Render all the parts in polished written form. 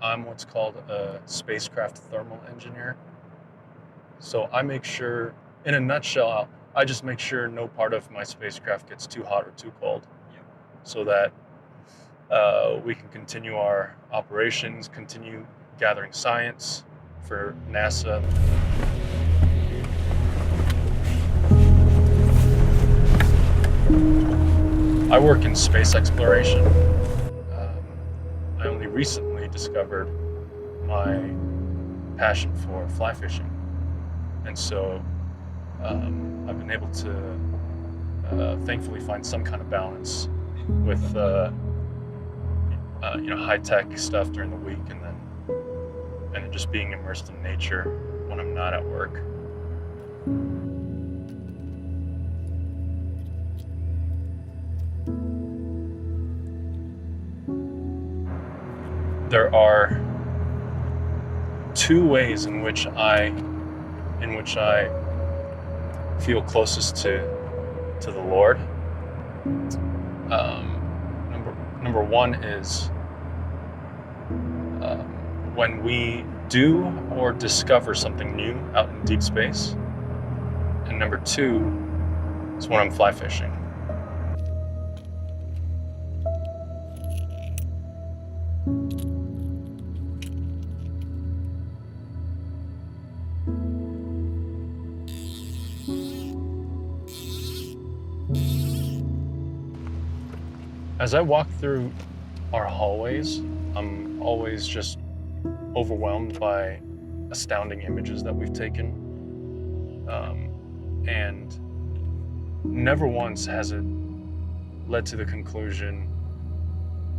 I'm what's called a spacecraft thermal engineer. So I make sure, in a nutshell, I just make sure no part of my spacecraft gets too hot or too cold, Yep. so that we can continue our operations, continue gathering science for NASA. I work in space exploration. I only recently discovered my passion for fly fishing, and so I've been able to thankfully find some kind of balance with high tech stuff during the week, and then just being immersed in nature when I'm not at work. There are two ways in which I feel closest to the Lord. Number one is when we do or discover something new out in deep space, and number two is when I'm fly fishing. As I walk through our hallways, I'm always just overwhelmed by astounding images that we've taken. And never once has it led to the conclusion,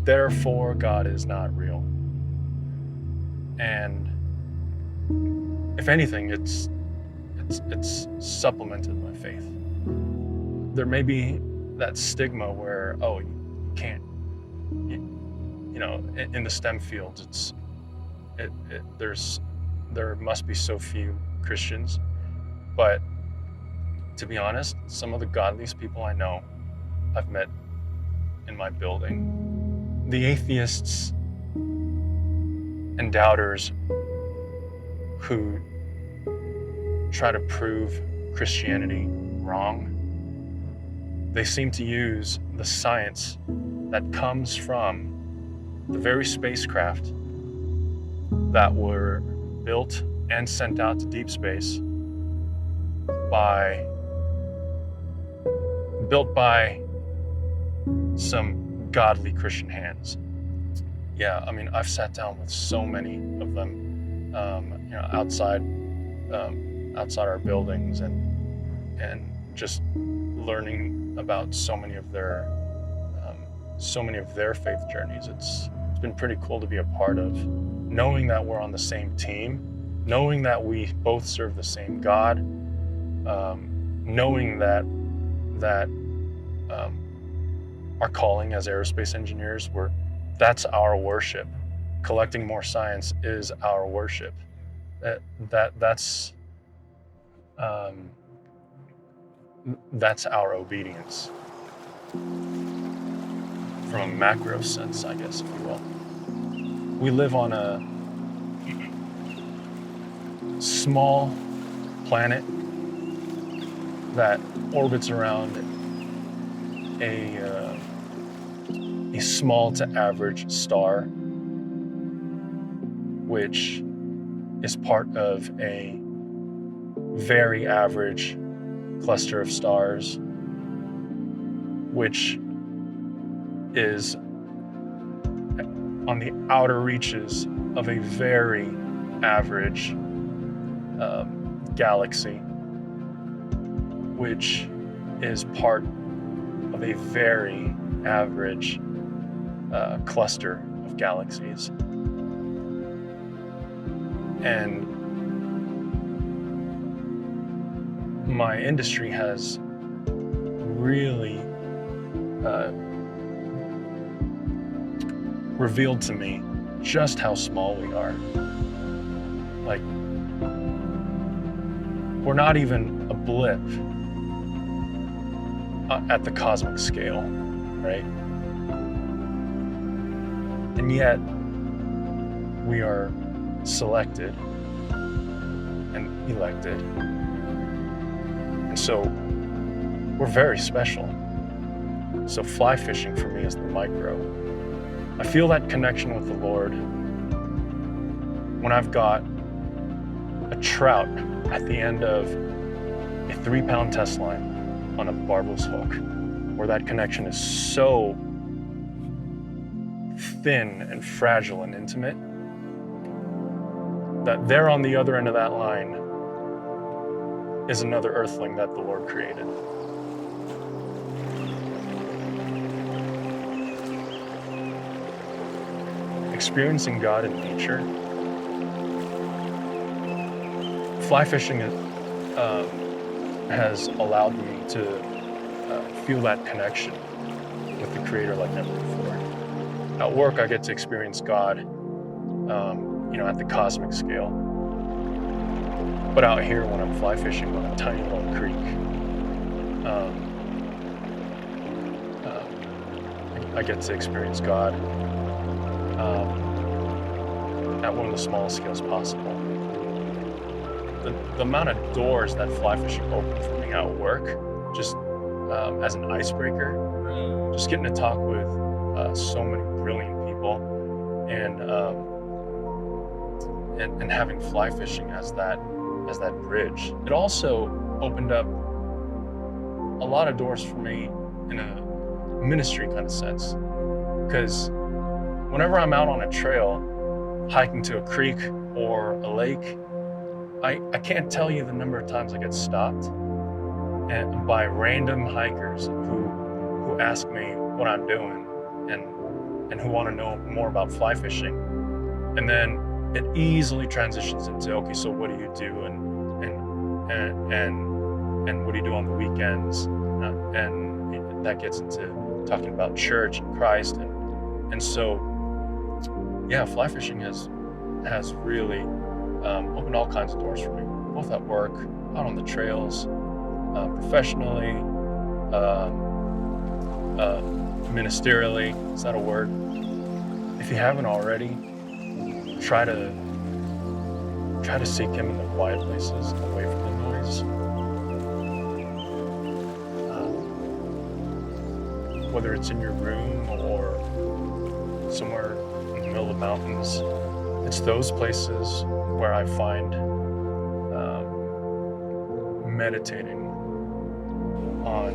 therefore God is not real. And if anything, it's supplemented my faith. There may be that stigma where, oh, you can't, in the STEM fields, there must be so few Christians. But to be honest, some of the godliest people I know, I've met in my building. The atheists and doubters who try to prove Christianity wrong, they seem to use the science that comes from the very spacecraft that were built and sent out to deep space built by some godly Christian hands. Yeah, I mean, I've sat down with so many of them, outside our buildings, and just learning about so many of their faith journeys. It's been pretty cool to be a part of, knowing that we're on the same team, knowing that we both serve the same God, knowing that our calling as aerospace engineers, that's our worship. Collecting more science is our worship. That's our obedience, from a macro sense, I guess, if you will. We live on a small planet that orbits around a small to average star, which is part of a very average cluster of stars, which is on the outer reaches of a very average galaxy, which is part of a very average cluster of galaxies. And my industry has really revealed to me just how small we are. Like, we're not even a blip at the cosmic scale, right? And yet, we are selected and elected. And so we're very special. So fly fishing for me is the micro. I feel that connection with the Lord when I've got a trout at the end of a 3-pound test line on a barbless hook, where that connection is so thin and fragile and intimate that there on the other end of that line is another earthling that the Lord created. Experiencing God in nature. Fly fishing has allowed me to feel that connection with the Creator like never before. At work, I get to experience God, at the cosmic scale. But out here, when I'm fly fishing on a tiny little creek, I get to experience God at one of the smallest scales possible. The amount of doors that fly fishing opened for me at work, just as an icebreaker, just getting to talk with so many brilliant people, and having fly fishing as that bridge. It also opened up a lot of doors for me in a ministry kind of sense, because whenever I'm out on a trail, hiking to a creek or a lake, I can't tell you the number of times I get stopped and by random hikers who ask me what I'm doing and who want to know more about fly fishing. And then it easily transitions into, okay, so what do you do and what do you do on the weekends? And that gets into talking about church and Christ, and so yeah, fly fishing has really opened all kinds of doors for me, both at work, out on the trails, professionally, ministerially. Is that a word? If you haven't already, try to seek Him in the quiet places, away from the noise. Whether it's in your room or somewhere in the middle of the mountains, it's those places where I find meditating on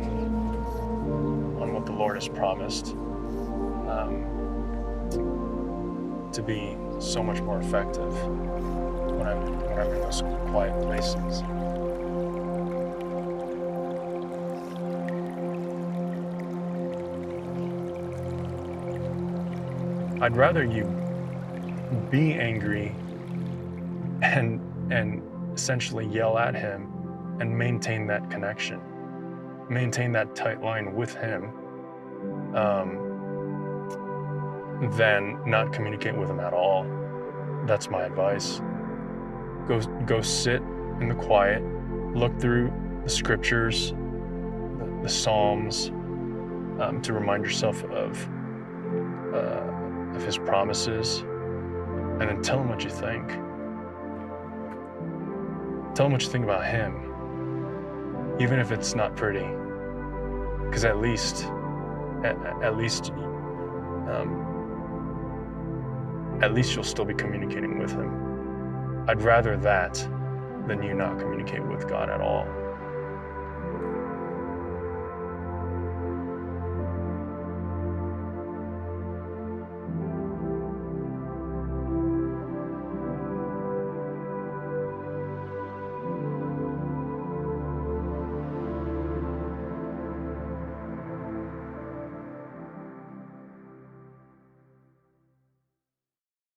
what the Lord has promised to be so much more effective when I'm in those quiet places. I'd rather you be angry and essentially yell at Him and maintain that connection, maintain that tight line with Him, than not communicate with Him at all. That's my advice. Go sit in the quiet, look through the scriptures, the Psalms, to remind yourself of His promises, and then tell Him what you think. Tell Him what you think about Him, even if it's not pretty, because at least you'll still be communicating with Him. I'd rather that than you not communicate with God at all.